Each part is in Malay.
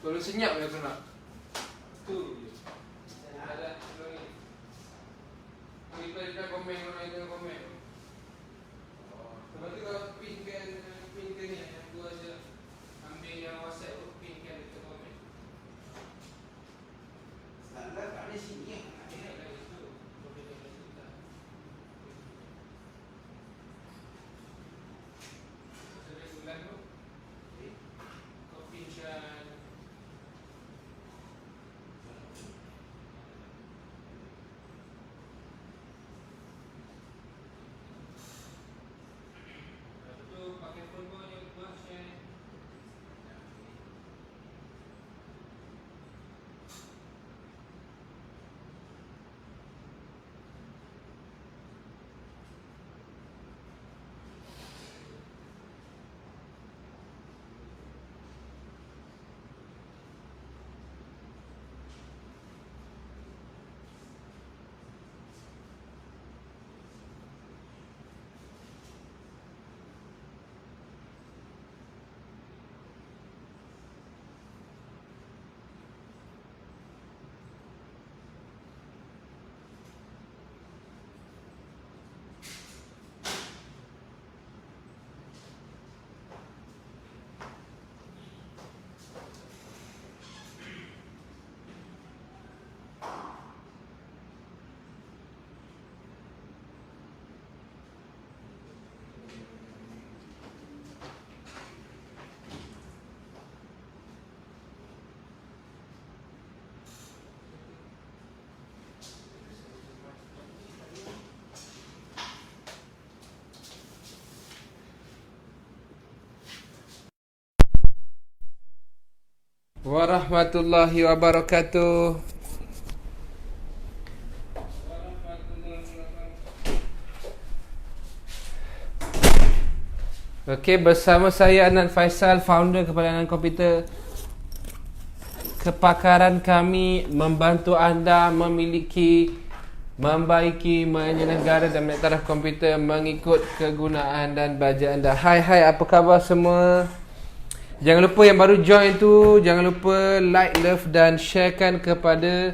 Kalau senyap je aku nak. Tu je. Ada sebelum ni. Kita komen, orang kita komen. Lepas tu kalau pin ke ni, yang tu aja. Ambil yang WhatsApp tu, pin kan kita komen. Standar kat ni sini yang nak dia. Warahmatullahi wabarakatuh. Okey, bersama saya Anan Faisal, founder Kepakaran Komputer. Kepakaran kami membantu anda membaiki, menyelenggara dan menektaraf komputer mengikut kegunaan dan bajet anda. Hai, apa khabar semua? Jangan lupa yang baru join tu, jangan lupa like, love dan sharekan kepada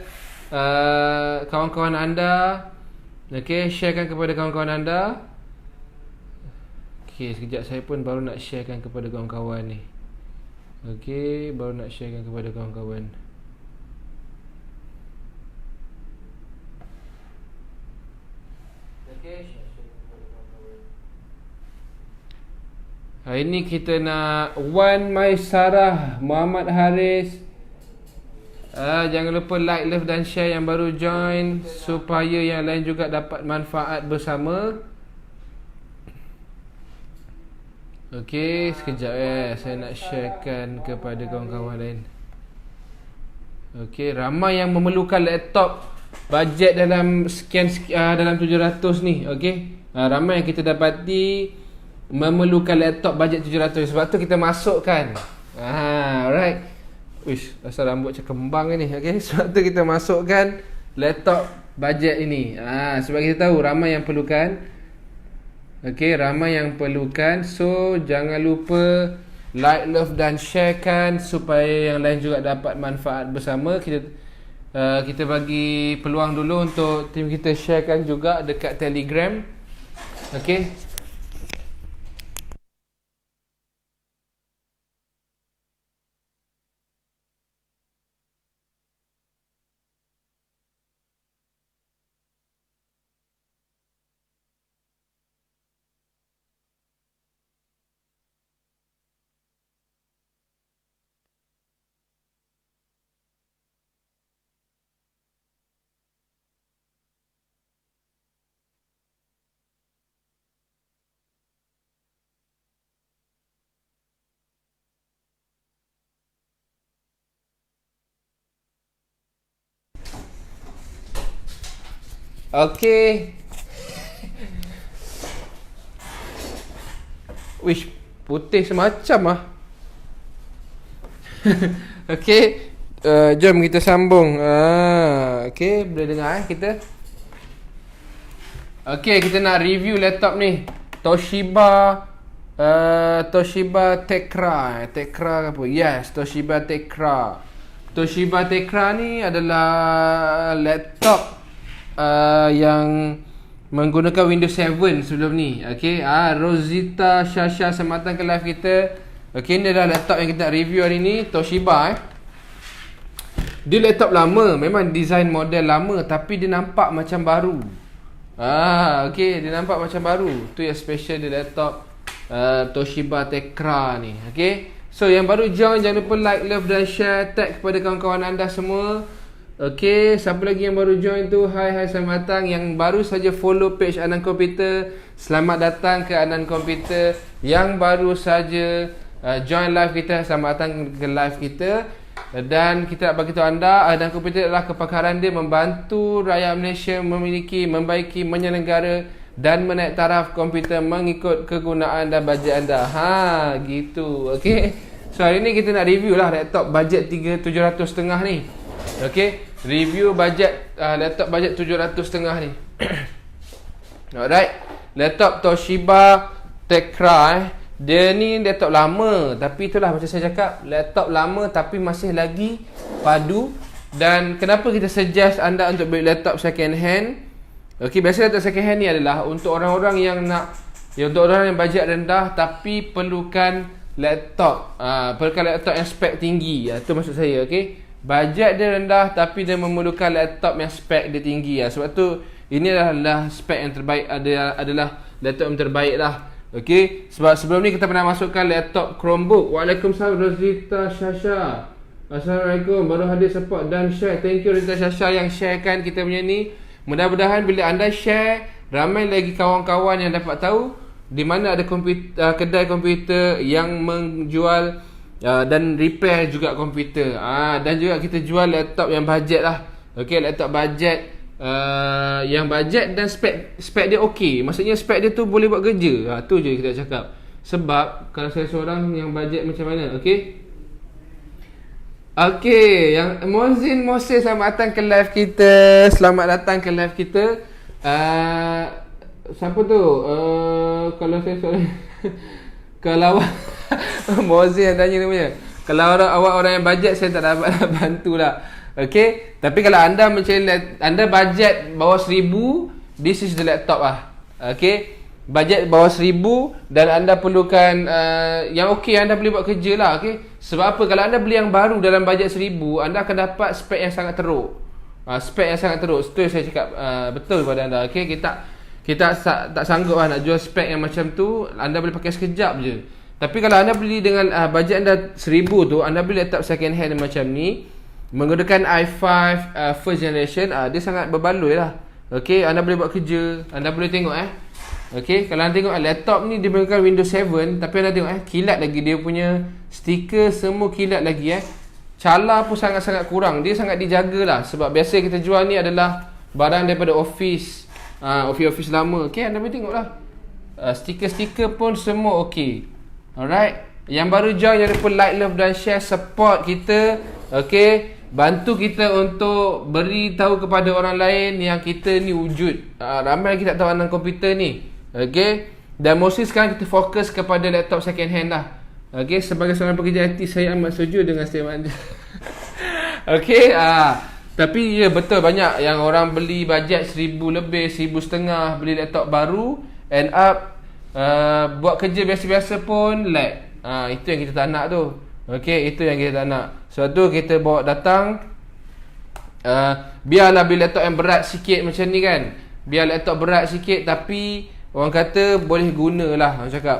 kawan-kawan anda. Okey, sharekan kepada kawan-kawan anda. Okey, sekejap, saya pun baru nak sharekan kepada kawan-kawan ni. Okey, baru nak sharekan kepada kawan-kawan. Okey, hari ni kita nak Wan Maisarah, Muhammad Haris. Jangan lupa like, love dan share yang baru join, supaya yang lain juga dapat manfaat bersama. Okey, sekejap saya nak sharekan kepada kawan-kawan lain. Okey, ramai yang memerlukan laptop bajet dalam dalam 700 ni. Okey, ramai yang kita dapati memerlukan laptop bajet 700. Sebab tu kita masukkan. Alright. Wish, asal rambut macam kembang ni. Okay, sebab tu kita masukkan laptop bajet ini. Sebab kita tahu ramai yang perlukan. Okay, ramai yang perlukan. So, jangan lupa like, love dan sharekan supaya yang lain juga dapat manfaat bersama. Kita bagi peluang dulu untuk tim kita sharekan juga dekat Telegram. Okay. Okey. Wish, putih semacam Okey, jom kita sambung. Okey, boleh dengar kita. Okey, kita nak review laptop ni, Toshiba Toshiba Tecra ke apa? Yes, Toshiba Tecra. Toshiba Tecra ni adalah laptop yang menggunakan Windows 7 sebelum ni. Okay, Rosita Shasha selamat datang ke live kita. Okay, ni adalah laptop yang kita nak review hari ni, Toshiba Dia laptop lama, memang design model lama, tapi dia nampak macam baru. Okay, dia nampak macam baru. Tu yang special di laptop Toshiba Tecra ni. Okay, so yang baru join, jangan lupa like, love dan share, tag kepada kawan-kawan anda semua. Okay, siapa lagi yang baru join tu, hai selamat datang. Yang baru saja follow page Anan Komputer, selamat datang ke Anan Komputer. Yang baru saja join live kita, selamat datang ke live kita. Dan kita nak beritahu anda, Anan Komputer adalah kepakaran dia membantu rakyat Malaysia membaiki, menyelenggara dan menaik taraf komputer mengikut kegunaan dan bajet anda. Gitu. Okay, so hari ni kita nak review lah laptop bajet 700.5 ni. Okay, review bajet laptop bajet 700.5 ni. Alright, laptop Toshiba Tecra dia ni laptop lama, tapi itulah macam saya cakap, laptop lama tapi masih lagi padu. Dan kenapa kita suggest anda untuk beli laptop second hand? Okey, biasa laptop second hand ni adalah untuk orang-orang yang untuk orang yang bajet rendah tapi perlukan laptop yang spek tinggi. Itu maksud saya. Okey, bajet dia rendah tapi dia memerlukan laptop yang spek dia tinggi. Sebab tu ini adalah spek yang terbaik, adalah laptop yang terbaik lah. Okey, sebab sebelum ni kita pernah masukkan laptop Chromebook. Waalaikumsalam Rosita Shasha. Assalamualaikum, baru hadir support dan share. Thank you Rosita Shasha yang sharekan kita punya ni. Mudah-mudahan bila anda share, ramai lagi kawan-kawan yang dapat tahu di mana ada kedai komputer yang menjual dan repair juga komputer. Dan juga kita jual laptop yang bajet lah. Okey, laptop bajet yang bajet dan spek dia okey. Maksudnya spek dia tu boleh buat kerja. Tu je kita cakap. Sebab kalau saya seorang yang bajet macam mana, okey? Okey, yang Mozin Moses selamat datang ke live kita. Selamat datang ke live kita. Siapa tu? Kalau saya seorang kalau Mozin yang tanya namanya. Kalau awak orang yang bajet, saya tak dapat bantulah. Okey, tapi kalau anda anda bajet bawah 1000, this is the laptop lah. Okey, bajet bawah 1000 dan anda perlukan yang okey, anda boleh buat kerja lah. Okey, sebab apa? Kalau anda beli yang baru dalam bajet 1000, anda akan dapat spek yang sangat teruk. Spek yang sangat teruk. Itu yang saya cakap betul pada anda. Okey, kita tak sanggup lah nak jual spek yang macam tu. Anda boleh pakai sekejap je. Tapi kalau anda beli dengan bajet anda 1000 tu, anda beli laptop second hand macam ni menggunakan i5 first generation, dia sangat berbaloi lah. Okey, anda boleh buat kerja. Anda boleh tengok okey, kalau anda tengok laptop ni dia menggunakan Windows 7, tapi anda tengok kilat lagi, dia punya stiker semua kilat lagi. Cala pun sangat-sangat kurang. Dia sangat dijaga lah. Sebab biasa kita jual ni adalah barang daripada office lama. Okey, anda boleh tengok lah, stiker-stiker pun semua okey. Alright, yang baru join jangan lupa like, love dan share, support kita. Okey, bantu kita untuk beritahu kepada orang lain yang kita ni wujud. Ramai lagi tak tahu Anan Komputer ni. Okey, dan mostly sekarang kita fokus kepada laptop second hand lah. Okey, sebagai seorang pekerja IT, saya amat setuju dengan statement. Okey, tapi ya betul, banyak yang orang beli bajet 1000 lebih, 1500 beli laptop baru, end up buat kerja biasa-biasa pun lag. Itu yang kita tak nak tu. Okey, itu yang kita tak nak. Sebab tu kita bawa datang, biarlah beli laptop yang berat sikit macam ni kan. Biar laptop berat sikit tapi orang kata boleh guna lah, orang cakap.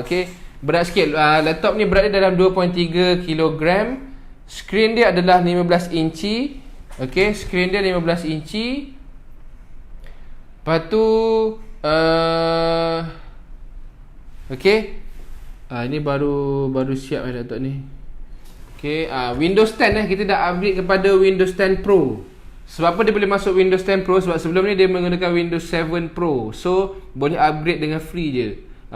Okey, berat sikit. Laptop ni berat dia dalam 2.3 kg. Skrin dia adalah 15 inci. Okey, skrin dia 15 inci. Lepas tu okey, ini baru siap laptop ni. Okay, Windows 10 kita dah upgrade kepada Windows 10 Pro. Sebab apa dia boleh masuk Windows 10 Pro? Sebab sebelum ni dia menggunakan Windows 7 Pro. So, boleh upgrade dengan free je.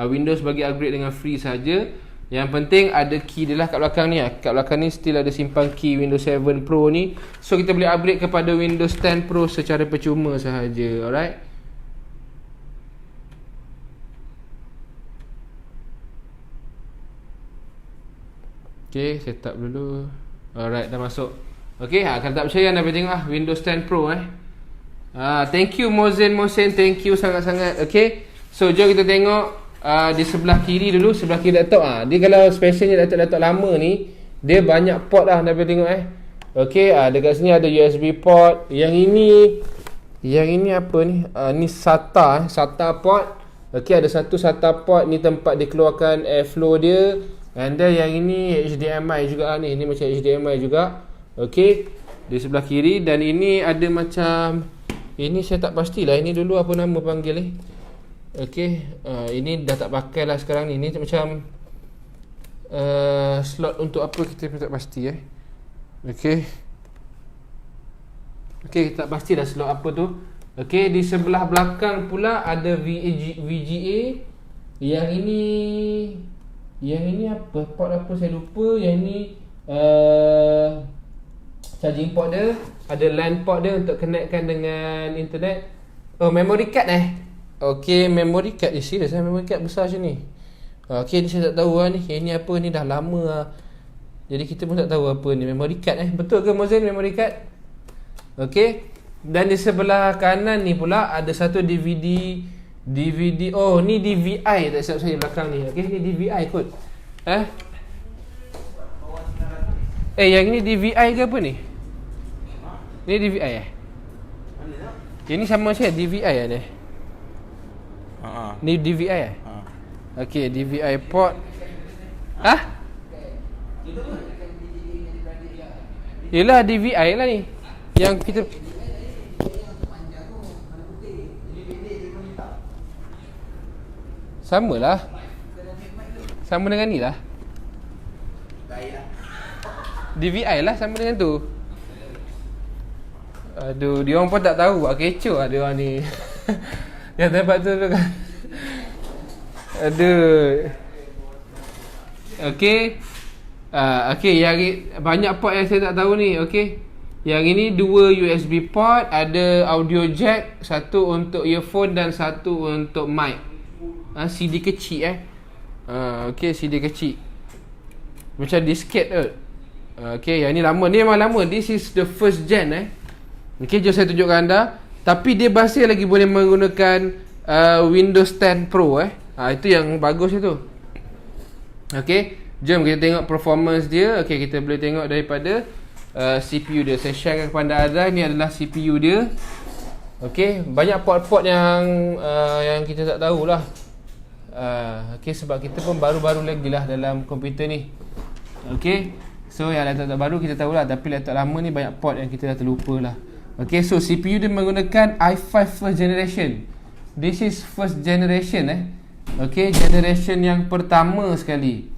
Windows bagi upgrade dengan free saja. Yang penting ada key dia lah kat belakang ni. Kat belakang ni still ada simpan key Windows 7 Pro ni. So, kita boleh upgrade kepada Windows 10 Pro secara percuma sahaja. Alright. Okay, setup dulu. Alright, dah masuk. Okay, kalau tak percaya anda boleh tengok Windows 10 Pro thank you Mohsen, thank you sangat-sangat. Okay, so jom kita tengok di sebelah kiri dulu. Sebelah kiri laptop dia kalau specialnya laptop lama ni, dia banyak port anda boleh tengok Okay, dekat sini ada USB port. Yang ini apa ni? Ni SATA SATA port. Okay, ada satu SATA port ni, tempat dikeluarkan airflow dia. And then yang ini HDMI juga ni. Ini macam HDMI juga. Okay, di sebelah kiri. Dan ini ada macam, ini saya tak pastilah ini dulu apa nama panggil ni. Okay, ini dah tak pakai lah sekarang ni. Ini macam slot untuk apa kita pun tak pasti Okay, tak pastilah slot apa tu. Okay, di sebelah belakang pula ada VGA. Yang ini apa? Port apa saya lupa. Yang ini charging port dia. Ada LAN port dia untuk connectkan dengan internet. Oh, memory card Okay, memory card. Serius memory card besar macam ni. Okay, ni saya tak tahu ni. Ini apa ni, dah lama jadi kita pun tak tahu apa ni. Memory card betul ke Mohsen, memory card? Okay. Dan di sebelah kanan ni pula ada satu DVD. Oh, ni DVI tak silap saya belakang ni. Okay, ni DVI kot. Yang ni DVI ke apa ni? Ni DVI Ini sama saya DVI ni. Ni DVI Okay, DVI port. Yelah DVI lah ni. Yang kita sama lah. Sama dengan ni lah. DVI lah, sama dengan tu. Aduh, dia orang pun tak tahu. Kecoh lah dia orang ni. Yang tempat tu kan. Aduh. Okay. Okay, yang banyak port yang saya tak tahu ni. Okay, yang ini 2 USB port. Ada audio jack, satu untuk earphone dan satu untuk mic. CD kecil Okay, CD kecil macam disket tu. Okay, yang ni lama. Ni memang lama. This is the first gen Okay, jom saya tunjukkan anda. Tapi dia masih lagi boleh menggunakan Windows 10 Pro itu yang bagus itu. Okay, jom kita tengok performance dia. Okay, kita boleh tengok daripada CPU dia. Saya sharekan kepada anda. Ini adalah CPU dia. Okay, banyak port-port yang kita tak tahulah. Okay, sebab kita pun baru-baru lagi lah dalam komputer ni. Okay, so yang laptop baru kita tahulah. Tapi laptop lama ni banyak port yang kita dah terlupa lah. Okay, so CPU dia menggunakan i5 first generation. This is first generation Okay, generation yang pertama sekali.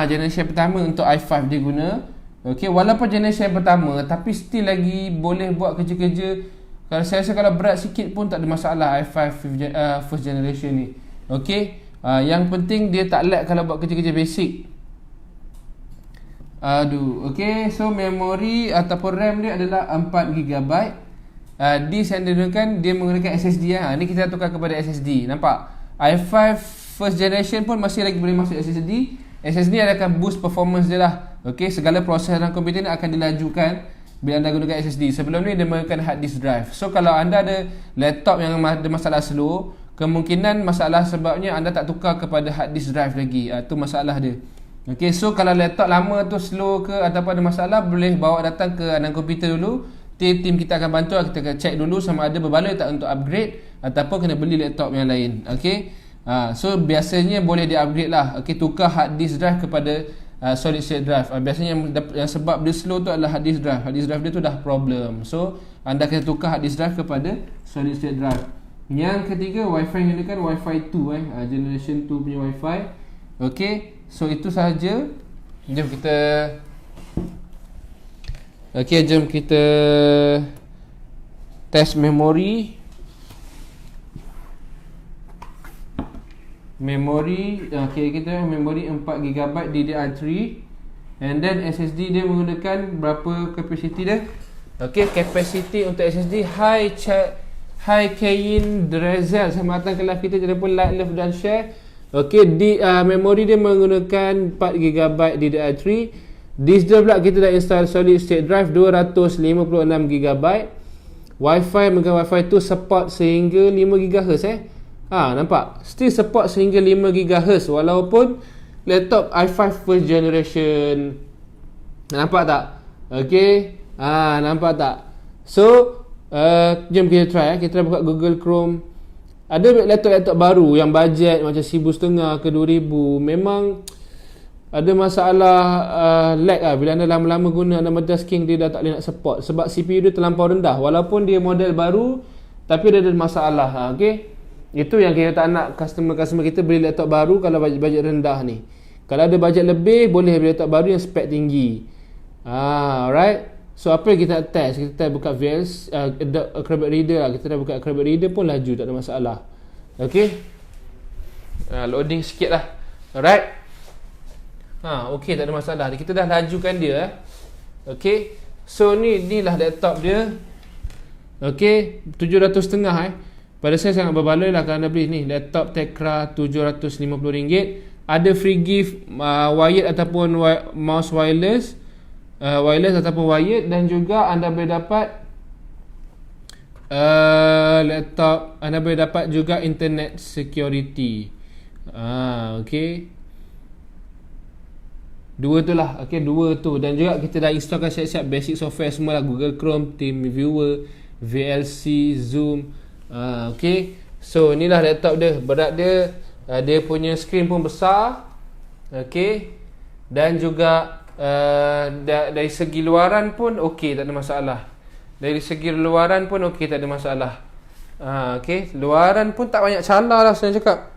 Generation pertama untuk i5 dia guna. Okay, walaupun generation yang pertama, tapi still lagi boleh buat kerja-kerja. Kalau saya rasa kalau berat sikit pun tak ada masalah i5 first generation ni. Okay, yang penting dia tak lag kalau buat kerja-kerja basic. Okay, so memory ataupun RAM dia adalah 4GB. Disk yang digunakan, dia menggunakan SSD ni kita tukar kepada SSD. Nampak? i5 first generation pun masih lagi boleh masuk SSD. SSD akan boost performance dia lah. Okay, segala proses dalam komputer ni akan dilajukan bila anda gunakan SSD. Sebelum ni dia menggunakan hard disk drive. So kalau anda ada laptop yang ada masalah slow, kemungkinan masalah sebabnya anda tak tukar kepada hard disk drive lagi. Itu masalah dia. Okay, so kalau laptop lama tu slow ke ataupun ada masalah, boleh bawa datang ke anak komputer dulu. Tim kita akan bantu. Kita akan check dulu sama ada berbaloi tak untuk upgrade ataupun kena beli laptop yang lain. Okay, so biasanya boleh di upgrade lah. Okay, tukar hard disk drive kepada solid state drive. Biasanya yang sebab dia slow tu adalah hard disk drive. Hard disk drive dia tu dah problem. So anda kena tukar hard disk drive kepada solid state drive. Yang ketiga, wifi yang digunakan wifi 2 generation 2 punya wifi. Okay, so itu sahaja. Jom kita test memori. Okay, kita memori 4GB DDR3. And then SSD dia menggunakan berapa kapasiti dia? Okay, kapasiti untuk SSD high Kain Drezel. Saya mengatakan kelas kita, jangan lupa like, love dan share. Okey, di memori dia menggunakan 4GB DDR3. Disk drive pula kita dah install solid state drive 256GB. Wi-Fi menggunakan Wi-Fi tu support sehingga 5GHz nampak? Still support sehingga 5GHz walaupun laptop i5 first generation. Nampak tak? Okey. Nampak tak? So, jom kita try. Kita buka Google Chrome. Ada laptop-laptop baru yang bajet macam 1,500 ke 2,000 memang ada masalah lag lah. Bila anda lama-lama guna, anda multitasking, dia dah tak boleh nak support sebab CPU dia terlampau rendah walaupun dia model baru, tapi dia ada masalah. Okay, itu yang kita tak nak customer kita beli laptop baru kalau bajet rendah ni. Kalau ada bajet lebih, boleh beli laptop baru yang spek tinggi. Alright. So apa yang kita test? Kita buka VLC, Acrobat Reader lah. Kita dah buka Acrobat Reader pun laju, tak ada masalah. Okay, loading sikit lah. Alright. Okay, tak ada masalah. Kita dah lajukan dia. Okay, so ni lah laptop dia. Okay, 750 pada saya sangat berbaloi lah kalau anda beli ni laptop Tecra RM750. Ada free gift wired ataupun mouse wireless, ataupun wired, dan juga anda boleh dapat laptop, anda boleh dapat juga internet security. Okay, dua tu lah. Okay, dua tu. Dan juga kita dah installkan siap-siap basic software semua lah. Google Chrome, TeamViewer, VLC, Zoom. Okay, so inilah laptop dia. Berat dia, dia punya screen pun besar. Okay, dan juga dari segi luaran pun okay, tak ada masalah. Dari segi luaran pun okay, tak ada masalah. Okay, luaran pun tak banyak calar lah saya cakap.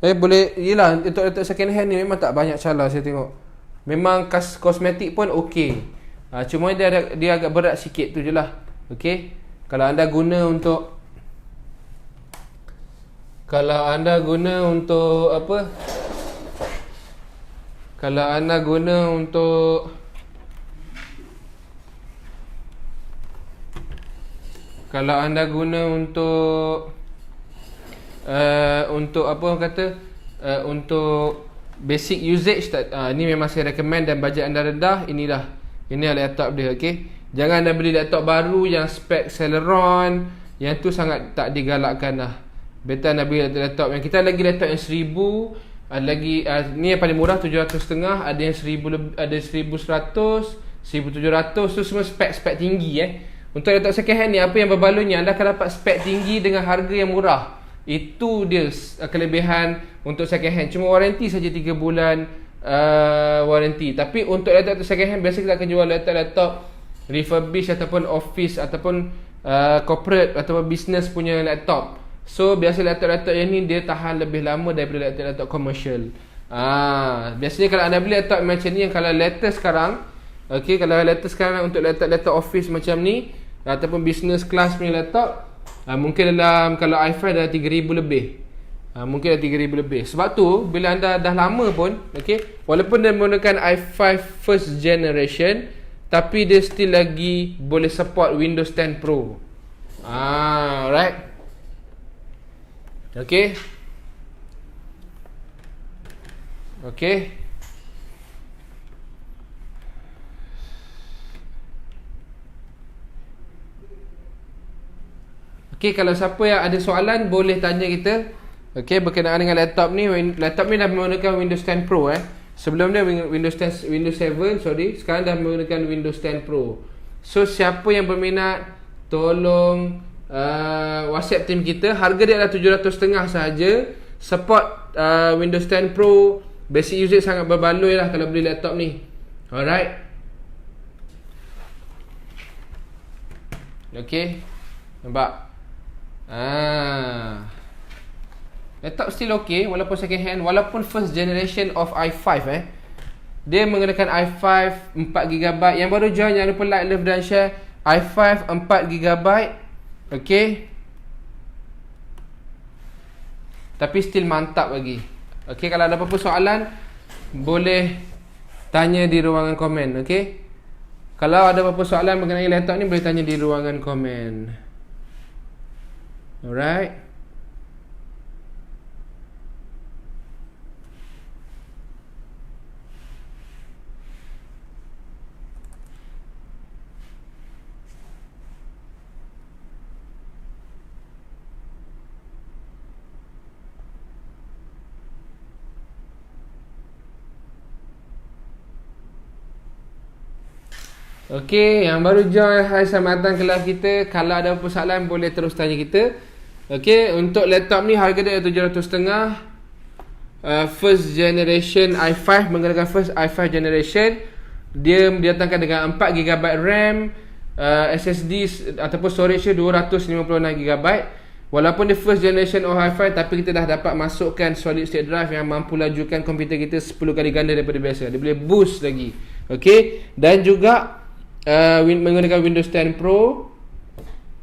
Boleh, yelah, untuk laptop second hand ni memang tak banyak calar saya tengok. Memang kosmetik pun okey. Cuma dia agak berat sikit tu je lah. Okey. Kalau anda guna untuk apa? Kalau anda guna untuk untuk apa orang kata, untuk basic usage, ni memang saya recommend. Dan bajet anda rendah, ini laptop dia. Okay, jangan anda beli laptop baru yang spek Celeron, yang tu sangat tak digalakkan lah. Better anda beli laptop yang kita lagi, laptop yang 1000, ada lagi ni yang paling murah 750, ada yang 1000, ada 1100, 1700, tu semua spek tinggi. Untuk laptop second hand ni, apa yang berbaloi, anda akan dapat spek tinggi dengan harga yang murah. Itu dia kelebihan untuk second hand. Cuma waranti saja 3 bulan waranti. Tapi untuk laptop second hand, biasa kita akan jual laptop refurbish ataupun office ataupun corporate ataupun business punya laptop. So biasa laptop yang ni dia tahan lebih lama daripada laptop commercial. Biasanya kalau anda beli laptop macam ni, yang kalau latest sekarang, okay, kalau latest sekarang untuk laptop office macam ni ataupun business class punya laptop, mungkin dalam, kalau i5 dah 3,000 lebih. Mungkin dah 3,000 lebih. Sebab tu bila anda dah lama pun, okay, walaupun dia menggunakan i5 first generation, tapi dia still lagi boleh support Windows 10 Pro. Right. Okay. Okay, kalau siapa yang ada soalan boleh tanya kita. Okay, berkenaan dengan laptop ni. Laptop ni dah menggunakan Windows 10 Pro. Sebelum dia Windows 7, sekarang dah menggunakan Windows 10 Pro. So siapa yang berminat, tolong WhatsApp team kita. Harga dia adalah 750 sahaja. Support Windows 10 Pro. Basic usage sangat berbaloi lah kalau beli laptop ni. Alright. Okay, nampak? Laptop still okay walaupun second hand, walaupun first generation of i5. Dia menggunakan i5 4GB. Yang baru join, jangan lupa like, love dan share. i5 4GB. Okay, tapi still mantap lagi. Okay, kalau ada apa-apa soalan boleh tanya di ruangan komen. Okay, kalau ada apa-apa soalan mengenai laptop ni boleh tanya di ruangan komen. Alright. Okey, yang baru join, hai, selamat datang kelas kita. Kalau ada persoalan boleh terus tanya kita. Okey, untuk laptop ni harga dia 700.5. First generation i5, menggunakan first i5 generation. Dia didatangkan dengan 4GB RAM, SSD ataupun storage dia 256GB. Walaupun dia first generation of i5, tapi kita dah dapat masukkan solid state drive yang mampu lajukan komputer kita 10 kali ganda daripada biasa. Dia boleh boost lagi. Okey, dan juga menggunakan Windows 10 Pro.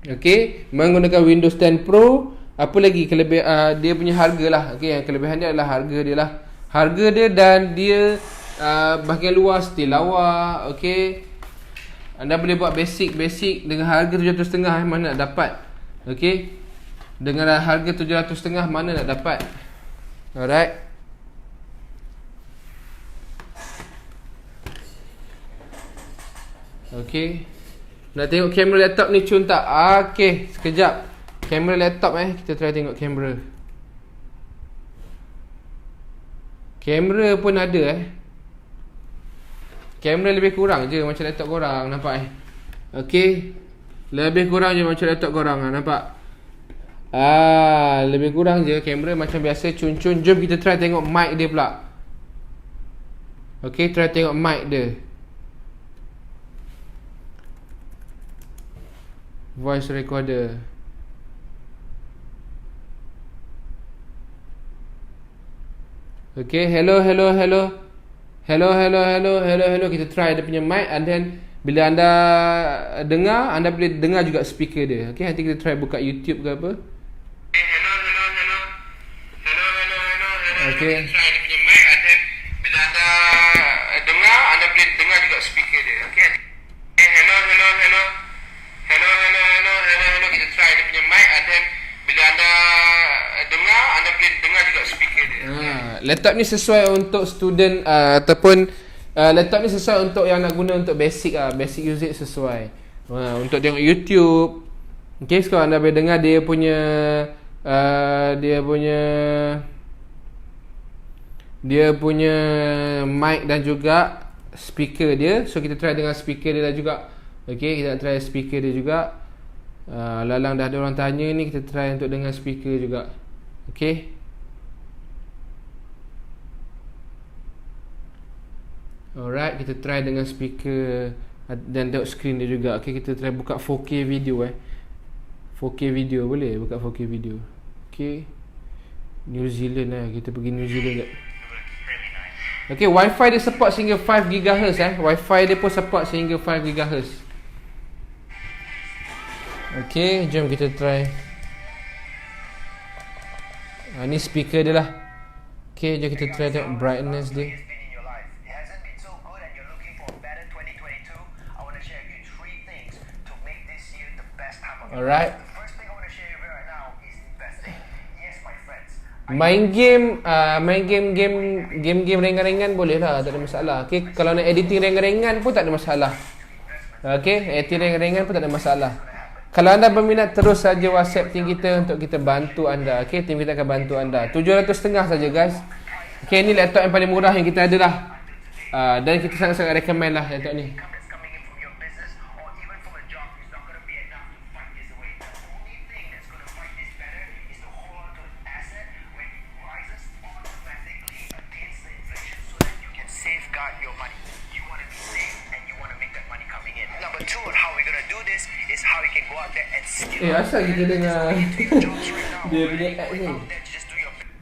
Okey, menggunakan Windows 10 Pro. Apa lagi kelebihan dia punya harga lah. Okey, yang kelebihan dia adalah harga dia lah. Harga dia dan dia bahagian luar still lawa. Okey, anda boleh buat basic dengan harga 700.5 mana nak dapat. Okey, dengan harga 700.5 mana nak dapat. Alright. Okey, nak tengok kamera laptop ni cun tak? Okey, sekejap. Kamera laptop kita try tengok kamera. Kamera pun ada Kamera lebih kurang je macam laptop korang, nampak Okey, lebih kurang je macam laptop korang, nampak? Lebih kurang je kamera macam biasa cun-cun. Jom kita try tengok mic dia pula. Okey, try tengok mic dia. Voice recorder. Okay, hello. Kita try dia punya mic, and then bila anda dengar, anda boleh dengar juga speaker dia. Okay, nanti kita try buka YouTube ke apa. Hello. Okay. Kita try dia punya mic, and then bila anda dengar, anda boleh dengar juga speaker dia. Okay. Hello. Kita try dia punya mic, and then bila anda dengar, anda boleh dengar juga speaker dia. Laptop ni sesuai untuk student ataupun laptop ni sesuai untuk yang nak guna untuk basic usage sesuai. Untuk tengok YouTube. Okay, sekarang anda boleh dengar dia punya mic dan juga speaker dia. So kita try dengan speaker dia juga. Okay, kita nak try speaker dia juga. Lalang dah ada orang tanya ni, kita try untuk dengan speaker juga. Okay. Alright, kita try dengan speaker dan tengok screen dia juga. Okay, kita try buka 4K video 4K video boleh buka 4K video. Okay, New Zealand kita pergi New Zealand jap. Okay, Wi-Fi dia support sehingga 5 GHz Wi-Fi dia pun support sehingga 5 GHz. Okay, jom kita try. Ni speaker dia lah. Okay, jom kita try tengok brightness dia. Alright. Main game ringan-ringan boleh lah, tak ada masalah. Okay, kalau nak editing ringan-ringan pun tak ada masalah. Okay, editing ringan-ringan pun tak ada masalah. Kalau anda berminat, terus saja WhatsApp team kita untuk kita bantu anda. Okay, team kita akan bantu anda. 750 saja guys. Okay, ni laptop yang paling murah yang kita ada lah. Dan kita sangat-sangat recommend lah laptop ni. Asal kita dengar dia punya app ni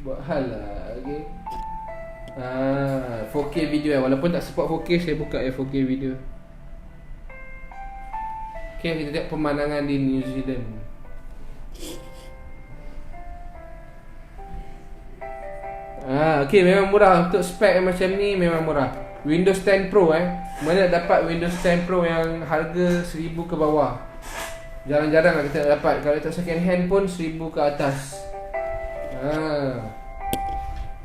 buat hal lah. Okay. 4K video walaupun tak support 4K, saya buka 4K video. Okay, kita tengok pemandangan di New Zealand. Okay, memang murah. Untuk spek yang macam ni memang murah. Windows 10 Pro mana dapat Windows 10 Pro yang harga 1000 ke bawah. Jarang-jarang lah kita dapat. Kalau tak second hand pun 1000 ke atas.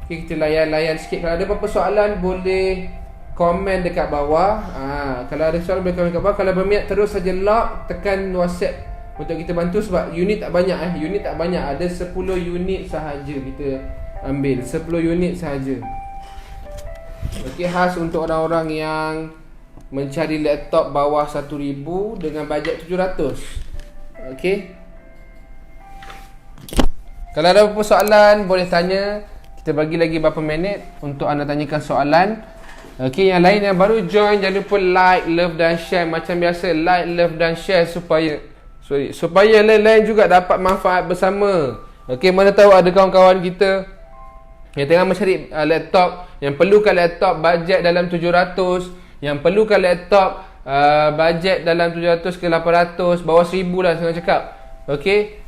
Okay, kita layan sikit. Kalau ada apa-apa soalan boleh komen dekat bawah. Kalau ada soalan boleh komen dekat bawah. Kalau berminat terus saja log, tekan WhatsApp untuk kita bantu. Sebab unit tak banyak unit tak banyak. Ada 10 unit sahaja kita ambil. 10 unit sahaja. Okay, khas untuk orang-orang yang mencari laptop bawah 1,000 dengan bajet 700. Okey. Kalau ada apa soalan boleh tanya. Kita bagi lagi berapa minit untuk anda tanyakan soalan. Okey, yang lain yang baru join jangan lupa like, love dan share. Macam biasa, like, love dan share supaya lain-lain juga dapat manfaat bersama. Okey, mana tahu ada kawan-kawan kita yang tengah mencari laptop, yang perlukan laptop bajet dalam 700, yang perlukan laptop bajet dalam 700 ke 800, bawah 1,000 lah saya cakap. Okey,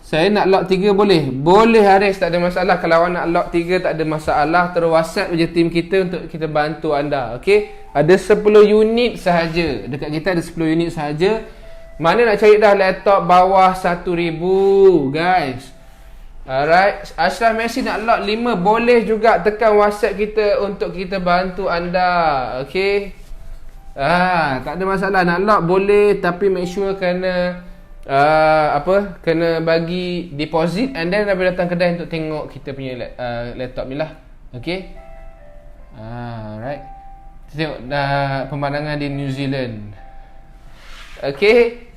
saya nak lock 3 boleh? Boleh Haris, tak ada masalah. Kalau awak nak lock 3 tak ada masalah. Terus WhatsApp je tim kita untuk kita bantu anda. Okey, ada 10 unit sahaja. Dekat kita ada 10 unit sahaja. Mana nak cari dah laptop bawah 1,000 guys? Alright, Ashraf Messi nak lock 5 boleh juga. Tekan WhatsApp kita untuk kita bantu anda. Okey, tak ada masalah. Nak lock boleh, tapi make sure kena kena bagi deposit and then bila datang kedai untuk tengok kita punya laptop ni lah. Okey, right. Kita tengok pemandangan di New Zealand. Okey,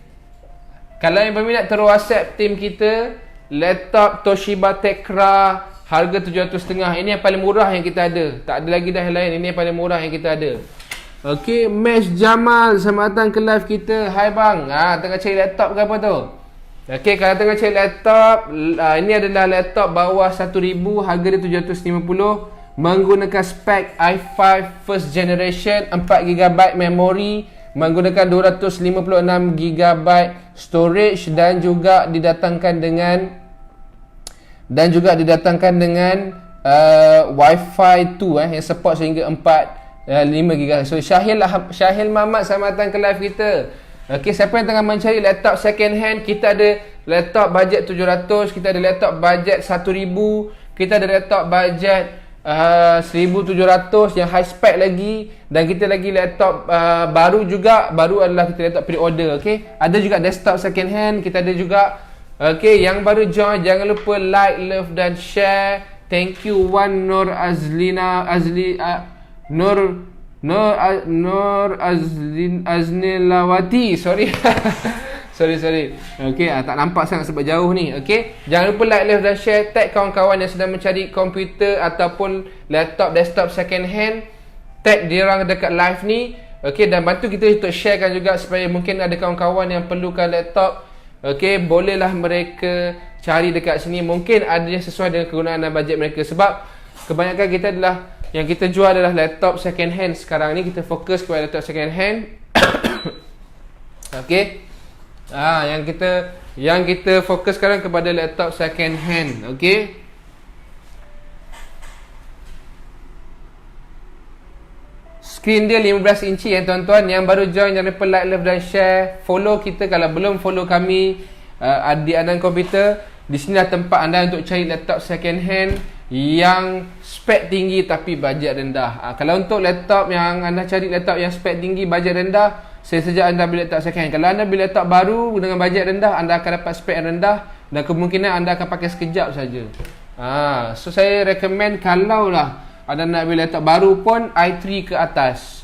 kalau yang berminat terus WhatsApp tim kita. Laptop Toshiba Tecra harga 750. Ini yang paling murah yang kita ada. Tak ada lagi dah yang lain. Ini yang paling murah yang kita ada. Okey, Mesh Jamal, selamat datang ke live kita. Hai bang, tengah cari laptop ke apa tu? Okey, kalau tengah cari laptop, ini adalah laptop bawah 1,000, harga dia 750, menggunakan spek i5 first generation, 4GB memori, menggunakan 256GB storage dan juga didatangkan dengan Wi-Fi 2 yang support sehingga 5GB. So Syahil Mamat, selamat datang ke live kita. Okey, siapa yang tengah mencari laptop second hand, kita ada laptop bajet 700, kita ada laptop bajet 1,000, kita ada laptop bajet 1,700 yang high spec lagi, dan kita lagi laptop baru juga. Baru adalah kita laptop pre-order. Okey, ada juga desktop second hand kita ada juga. Okey, yang baru join jangan lupa like, love dan share. Thank you Wan Nur Aznilawati. Sorry. Sorry. Okey, tak nampak sangat sebab jauh ni. Okey, jangan lupa like, love dan share. Tag kawan-kawan yang sedang mencari komputer ataupun laptop desktop second hand. Tag dia orang dekat live ni. Okey, dan bantu kita untuk sharekan juga supaya mungkin ada kawan-kawan yang perlukan laptop. Okey, bolehlah mereka cari dekat sini. Mungkin ada yang sesuai dengan kegunaan dan bajet mereka. Sebab kebanyakan kita adalah, yang kita jual adalah laptop second hand. Sekarang ni kita fokus kepada laptop second hand. Okey, yang kita fokus sekarang kepada laptop second hand. Okey, skrin dia 15 inci ya tuan-tuan. Yang baru join jangan lupa like, love dan share. Follow kita kalau belum follow kami di Anand Komputer. Di sini adalah tempat anda untuk cari laptop second hand yang spek tinggi tapi bajet rendah. Kalau untuk laptop yang anda cari, laptop yang spek tinggi bajet rendah, saya sejak anda beli laptop second hand. Kalau anda beli laptop baru dengan bajet rendah, anda akan dapat spek yang rendah dan kemungkinan anda akan pakai sekejap saja. So saya recommend kalau lah anda nak beli laptop baru pun i3 ke atas.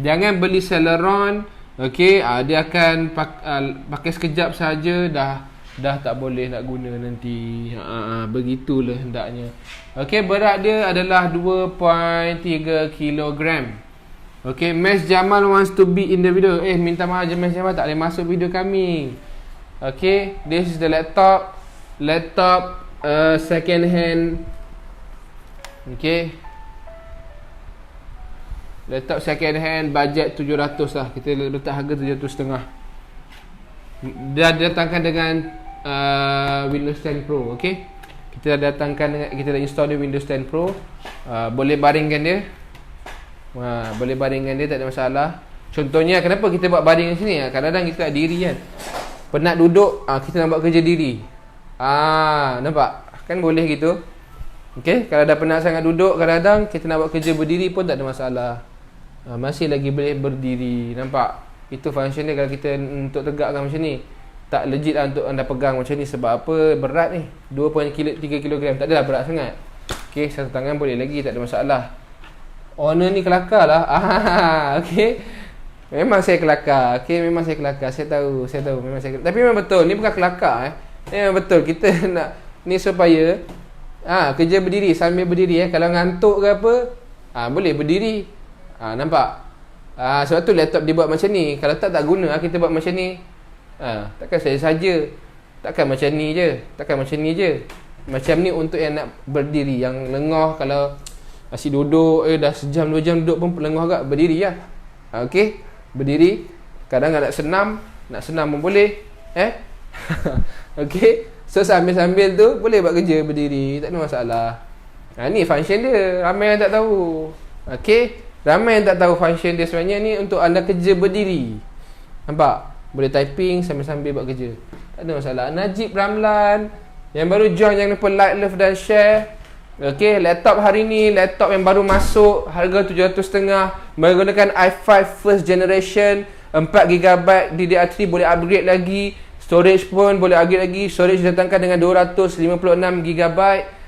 Jangan beli Celeron. Okey, dia akan pakai sekejap saja dah tak boleh nak guna nanti. Begitulah hendaknya. Okey, berat dia adalah 2.3 kilogram. Okey, Mesh Jamal wants to be in the video. Minta maaf je Mesh Jamal, tak boleh masuk video kami. Okey, this is the laptop second hand. Okey, laptop second hand bajet 700 lah. Kita letak harga 750. Dia datangkan dengan Windows 10 Pro. Okey, kita dah install dia Windows 10 Pro. Boleh baringkan dia. Boleh baringkan dia, tak ada masalah. Contohnya kenapa kita buat baring di sini? Kadang-kadang kita tak diri kan, penat duduk, kita nak buat kerja diri. Nampak? Kan boleh gitu. Okey, kalau dah penat sangat duduk, kadang-kadang kita nak buat kerja berdiri pun tak ada masalah. Masih lagi boleh berdiri. Nampak? Itu function dia kalau kita untuk tegakkan macam ni. Tak legit lah untuk anda pegang macam ni. Sebab apa? Berat ni 2.3 kg. Tak adalah berat sangat. Okey, satu tangan boleh lagi, tak ada masalah. Owner ni kelakar lah. Okey, Memang saya kelakar. Okey, memang saya kelakar. Saya tahu memang saya kelakar. Tapi memang betul, ni bukan kelakar Memang betul kita nak ni supaya kerja berdiri sambil berdiri Kalau ngantuk ke apa, boleh berdiri. Nampak? Sebab tu laptop dia buat macam ni. Kalau tak guna kita buat macam ni. Takkan saya saja. Takkan macam ni je. Macam ni untuk yang nak berdiri, yang lengah. Kalau asyik duduk dah sejam 2 jam duduk pun lengah agak, berdiri lah. Okey, berdiri. Kadang nak senam pun boleh. Okey. So sambil-sambil tu boleh buat kerja berdiri, tak ada masalah. Ni function dia, ramai yang tak tahu. Okey, ramai yang tak tahu function dia sebenarnya ni untuk anda kerja berdiri. Nampak? Boleh typing sambil-sambil buat kerja, tak ada masalah. Najib Ramlan yang baru join, jangan lupa like, love dan share. Okey, laptop hari ni, laptop yang baru masuk, harga 700.5, menggunakan i5 first generation, 4GB DDR3, boleh upgrade lagi. Storage pun boleh upgrade lagi. Storage didatangkan dengan 256GB.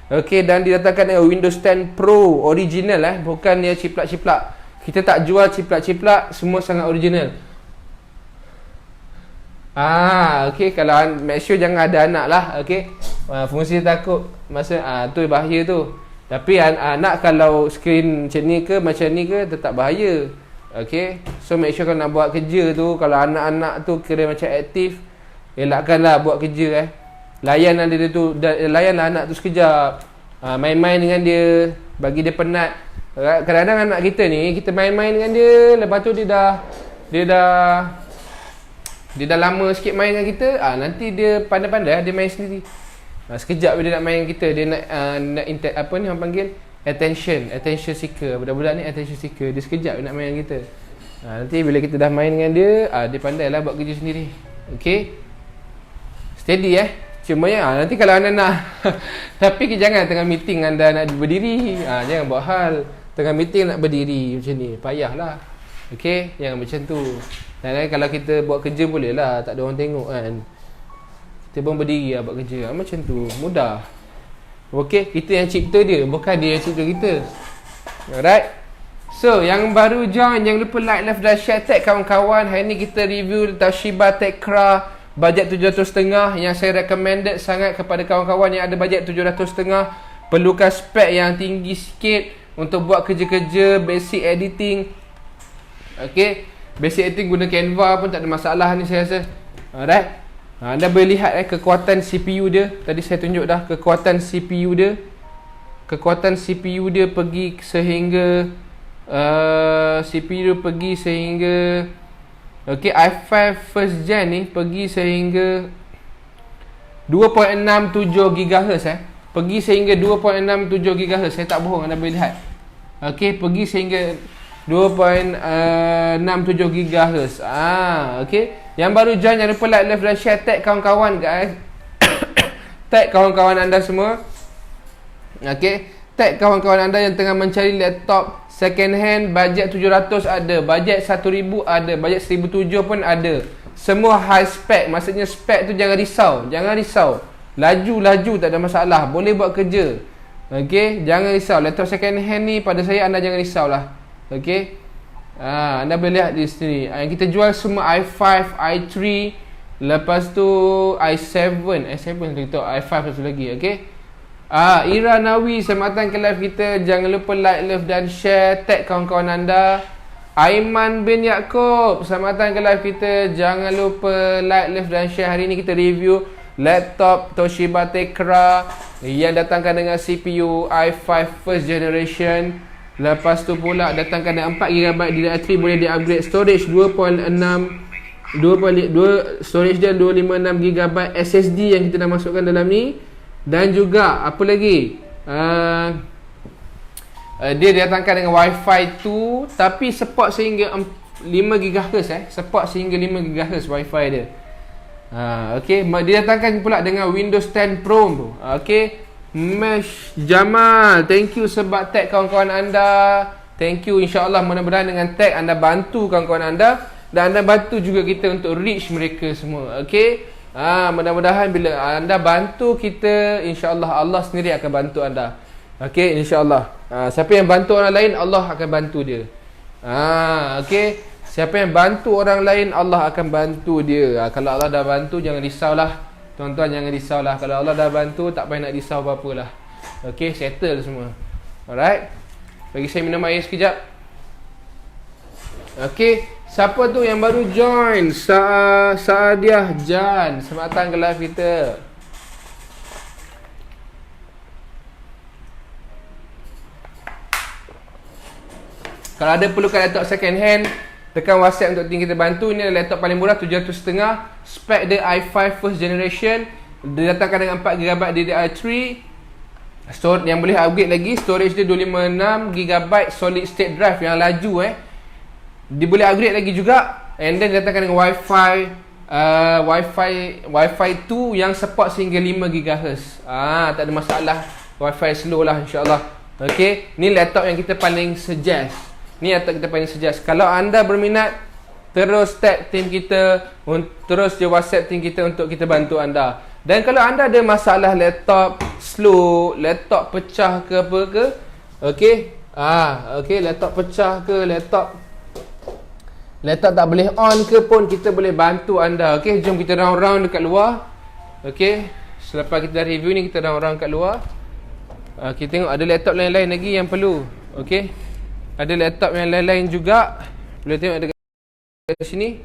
Okey, dan didatangkan dengan Windows 10 Pro original bukan dia ciplak-ciplak. Kita tak jual ciplak-ciplak, semua sangat original. Okey, kalau make sure jangan ada anak lah. Okey, fungsi takut masa tu bahaya tu. Tapi anak kalau screen macam ni ke tetap bahaya. Okey, so make sure kalau nak buat kerja tu, kalau anak-anak tu kira macam aktif, elakkanlah buat kerja layanlah dia tu, layanlah anak tu sekejap. Main-main dengan dia, bagi dia penat. Kadang-kadang anak kita ni, kita main-main dengan dia, lepas tu dia dah lama sikit main dengan kita, nanti dia pandai-pandai dia main sendiri. Sekejap dia nak main dengan kita, dia nak apa ni orang panggil attention seeker. Budak-budak ni attention seeker, dia sekejap dia nak main dengan kita. Nanti bila kita dah main dengan dia, dia pandailah buat kerja sendiri. Okey, steady cuma nanti kalau anda nak tapi jangan tengah meeting anda nak berdiri, jangan buat hal tengah meeting nak berdiri macam ni, payahlah. Okey, jangan macam tu. Dan kalau kita buat kerja boleh lah, tak ada orang tengok kan, kita pun berdiri lah buat kerja, macam tu, mudah. Okey, kita yang cipta dia, bukan dia yang cipta kita. Alright, so yang baru join, jangan lupa like, love dan share, tag kawan-kawan. Hari ni kita review Toshiba Tecra bajet 700.5 yang saya recommended sangat kepada kawan-kawan yang ada bajet 700.5, perlukan spek yang tinggi sikit untuk buat kerja-kerja basic editing. Okey, basic editing guna Canva pun tak ada masalah ni saya rasa. Alright, anda boleh lihat kekuatan CPU dia. Tadi saya tunjuk dah kekuatan CPU dia. Kekuatan CPU dia pergi sehingga CPU dia pergi sehingga okey, i5 first gen ni pergi sehingga 2.67 GHz pergi sehingga 2.67 GHz. Saya tak bohong, anda boleh lihat. Okey, pergi sehingga 2.67 GHz. Okey, yang baru join jangan lupa like, love dan share, tag kawan-kawan guys. Tag kawan-kawan anda semua. Okey, tag kawan-kawan anda yang tengah mencari laptop second hand, bajet 700 ada, bajet 1000 ada, bajet 1007 pun ada. Semua high spec, maksudnya spec tu jangan risau. Laju tak ada masalah, boleh buat kerja. Okey, jangan risau. Laptop second hand ni pada saya anda jangan risaulah. Okey. Anda boleh lihat di sini. Yang kita jual semua i5, i3, lepas tu i7 kita i5 satu lagi. Okey. Ira Nawi, selamat datang ke live kita. Jangan lupa like, love dan share, tag kawan-kawan anda. Aiman bin Yaakob, selamat datang ke live kita. Jangan lupa like, love dan share. Hari ni kita review laptop Toshiba Tecra yang datangkan dengan CPU i5 first generation. Lepas tu pula datangkan dengan 4GB DDR3, boleh di upgrade storage 2.2, storage dia 256GB, SSD yang kita dah masukkan dalam ni. Dan juga apa lagi, dia datangkan dengan Wi-Fi 2, tapi support sehingga 5GHz support sehingga 5GHz Wi-Fi dia. Okey, dia datangkan pula dengan Windows 10 Pro. Okey, Mesh Jamal, thank you sebab tag kawan-kawan anda. Thank you, insya-Allah mudah-mudahan dengan tag anda bantu kawan-kawan anda dan anda bantu juga kita untuk reach mereka semua. Okey, mudah-mudahan bila anda bantu kita, insya-Allah Allah sendiri akan bantu anda. Okey, insya-Allah. Siapa yang bantu orang lain, Allah akan bantu dia. Okey. Siapa yang bantu orang lain, Allah akan bantu dia. Kalau Allah dah bantu, jangan risaulah. Tuan-tuan jangan risaulah. Kalau Allah dah bantu, tak payah nak risau apa-apalah. Okay, settle semua. Alright. Bagi saya minum air sekejap. Okay, siapa tu yang baru join? Saadiah Jan. Selamat datang ke live kita. Kalau ada perlukan laptop second hand, tekan WhatsApp untuk tim kita bantu. Ini adalah laptop paling murah, 700.5. Spek dia i5 first generation. Didatangkan dengan 4GB DDR3. Yang boleh upgrade lagi. Storage dia 256GB solid state drive yang laju Dia boleh upgrade lagi juga. And then didatangkan dengan Wi-Fi 2 yang support sehingga 5GHz. Tak ada masalah. Wi-Fi slow lah insyaAllah. Okay, ni laptop yang kita paling suggest. Ni laptop kita paling suggest. Kalau anda berminat, terus tag team kita, terus je WhatsApp team kita untuk kita bantu anda. Dan kalau anda ada masalah laptop slow, laptop pecah ke apa ke, okay, okay, laptop pecah ke, laptop tak boleh on ke pun, kita boleh bantu anda. Okay, jom kita round-round dekat luar. Okay, selepas kita dah review ni, kita round-round kat luar. Kita tengok ada laptop lain-lain lagi yang perlu. Okay, ada laptop yang lain-lain juga. Boleh tengok dekat sini.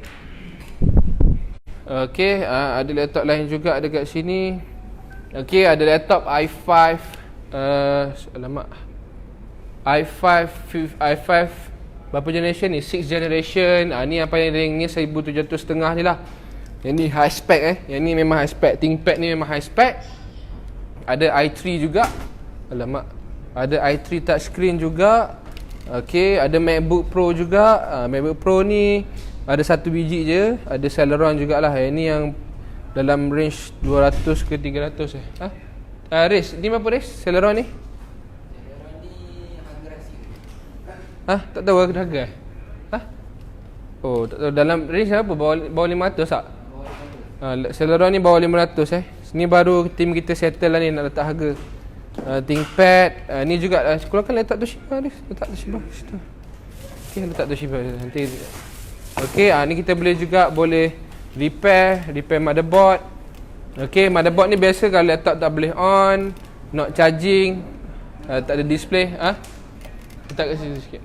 Okay, ada laptop lain juga dekat sini. Okay, ada laptop i5 i5 berapa generation ni? 6 generation. Ni apa yang ringnya 1700.5 ni lah. Yang ni high spec Yang ni memang high spec. ThinkPad ni memang high spec. Ada i3 juga. Ada i3 touchscreen juga. Okay, ada MacBook Pro juga. MacBook Pro ni ada satu biji je. Ada Celeron jugalah. Yang ni yang dalam range 200 ke 300 Riz, ni berapa Riz? Celeron ni? Celeron ni harga rahsia. Tak tahu harga? Oh, tak tahu. Dalam range apa? Bawah 500 tak? Celeron ni bawah 500 Ni baru tim kita settle lah ni nak letak harga. ThinkPad, ni juga keluarkan letak Toshiba ni. Letak Toshiba situ. Okay, letak Toshiba nanti. Okay, ni kita boleh repair motherboard. Okay, motherboard ni biasa kalau laptop tak boleh on, not charging, tak ada display. Letak kat situ sikit.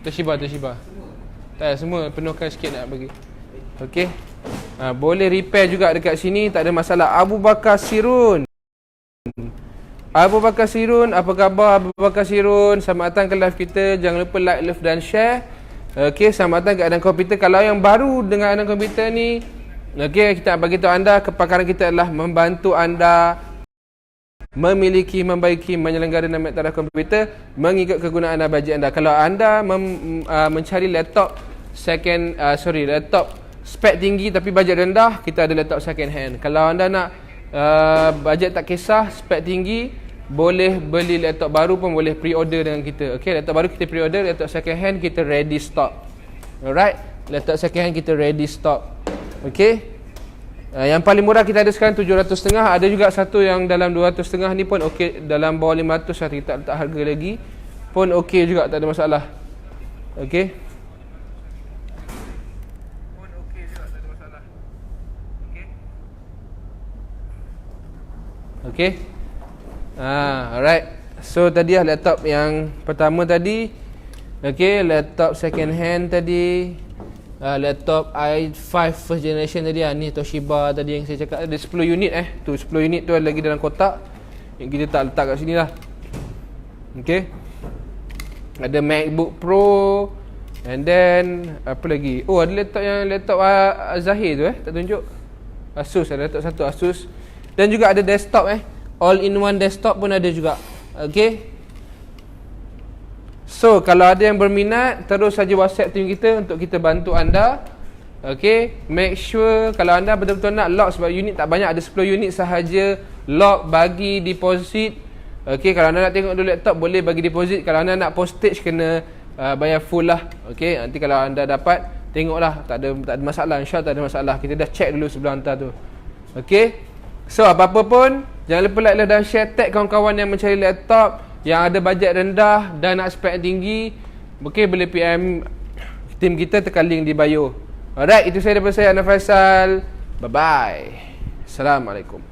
Toshiba. Tak, semua penuhkan sikit nak bagi. Okay, boleh repair juga dekat sini, tak ada masalah. Abu Bakar Sirun, apa khabar Abu Bakar Sirun? Selamat datang ke live kita. Jangan lupa like, love dan share. Okay, selamat datang ke Adnan Komputer. Kalau yang baru dengan Adnan Komputer ni, okay, kita nak bagi tahu anda, kepakaran kita adalah membantu anda memiliki, membaiki, menyelenggarakan taraf komputer mengikut kegunaan dan bajet anda. Kalau anda mencari laptop laptop spek tinggi tapi bajet rendah, kita ada laptop second hand. Kalau anda nak bajet tak kisah, spek tinggi, boleh beli laptop baru pun boleh pre-order dengan kita. Okay, laptop baru kita pre-order, laptop second hand kita ready stock. Alright, laptop second hand kita ready stock. Okay, yang paling murah kita ada sekarang 700.5. Ada juga satu yang dalam 200.5 ni pun okay. Dalam bawah 500 lah, kita letak harga lagi pun okay juga, tak ada masalah. Okay, pun okay juga, tak ada masalah. Okay, alright. So tadi lah laptop yang pertama tadi. Okay, laptop second hand tadi. Laptop i5 first generation tadi. Ni Toshiba tadi yang saya cakap. Ada 10 unit tu 10 unit tu ada lagi dalam kotak yang kita tak letak kat sini lah. Okay, ada MacBook Pro. And then apa lagi? Oh, ada laptop Zahir tu tak tunjuk. Asus, ada laptop satu Asus. Dan juga ada desktop all-in-one desktop pun ada juga. Okay, so kalau ada yang berminat, terus saja WhatsApp team kita untuk kita bantu anda. Okay, make sure kalau anda betul-betul nak lock, sebab unit tak banyak, ada 10 unit sahaja. Lock, bagi deposit. Okay, kalau anda nak tengok dulu laptop, boleh bagi deposit. Kalau anda nak postage, kena bayar full lah. Okay, nanti kalau anda dapat, tengoklah, tak ada masalah. InsyaAllah tak ada masalah. Kita dah check dulu sebelum hantar tu. Okay, so apa-apa pun, jangan lupa like dan share. Tag kawan-kawan yang mencari laptop yang ada bajet rendah dan nak spek tinggi. Okay, boleh PM Tim kita tekan link di bio. Alright, itu saya daripada saya, Anna Faisal. Bye bye. Assalamualaikum.